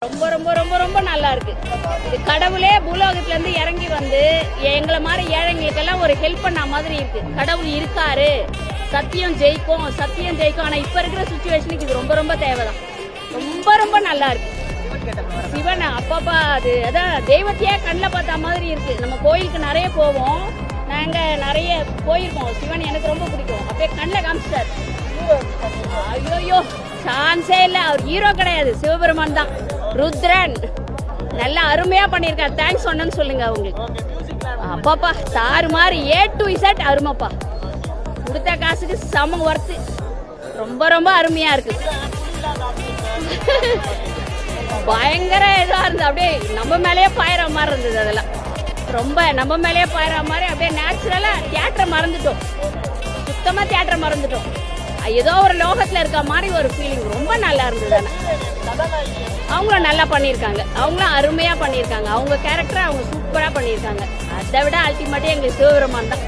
ரொம்ப ரொம்ப ரொம்ப ரொம்ப நல்லா இருக்கு. இது கடவுளே பூலோகத்துல இருந்து இறங்கி வந்து எங்களை மாதிரி ஏழைங்களுக்கெல்லாம் ஒரு ஹெல்ப் பண்ண மாதிரி இருக்கு. கடவுள் இருக்காரு, சத்தியம் ஜெயிக்கும், சத்தியம் ஜெயிக்கும். ஆனா இப்ப இருக்கிற சுச்சுவேஷனுக்கு இது ரொம்ப ரொம்ப தேவைதான். ரொம்ப ரொம்ப நல்லா இருக்கு. சிவன் அப்பப்பா அது அதான் தெய்வத்தையே கண்ணில் பார்த்த மாதிரி இருக்கு. நம்ம கோயிலுக்கு நிறைய போவோம், நாங்க நிறைய போயிருக்கோம். சிவன் எனக்கு ரொம்ப பிடிக்கும். அப்படியே கண்ணில் காமிச்சிட்டாரு. ஐயோ சான்ஸே இல்லை. அவர் ஹீரோ கிடையாது, சிவபெருமான் தான். ருத்ரன் நல்லா அருமையா பண்ணிருக்காரு. தேங்க்ஸ் சொன்னு சொல்லுங்க அவங்களுக்கு. அப்பாப்பா சாரு மாதிரி A to Z அருமைப்பா. கொடுத்த காசுக்கு சம ஒர்த்து. ரொம்ப ரொம்ப அருமையா இருக்கு. பயங்கர இதா இருந்தது. அப்படியே நம்ம மேலேயே பாயிற மாதிரி இருந்தது. அதெல்லாம் ரொம்ப நம்ம மேலேயே பாயிற மாதிரி அப்படியே நேச்சுரலா தியேட்டரை மறந்துட்டோம். சுத்தமா தியேட்டரை மறந்துட்டோம். ஏதோ ஒரு லோகத்துல இருக்க மாதிரி ஒரு ஃபீலிங். ரொம்ப நல்லா இருந்தது. அவங்களும் நல்லா பண்ணியிருக்காங்க. அவங்களும் அருமையா பண்ணியிருக்காங்க. அவங்க கேரக்டரை அவங்க சூப்பரா பண்ணியிருக்காங்க. அதை விட அல்டிமேட்டா எங்களுக்கு சிவபெருமான் தான்.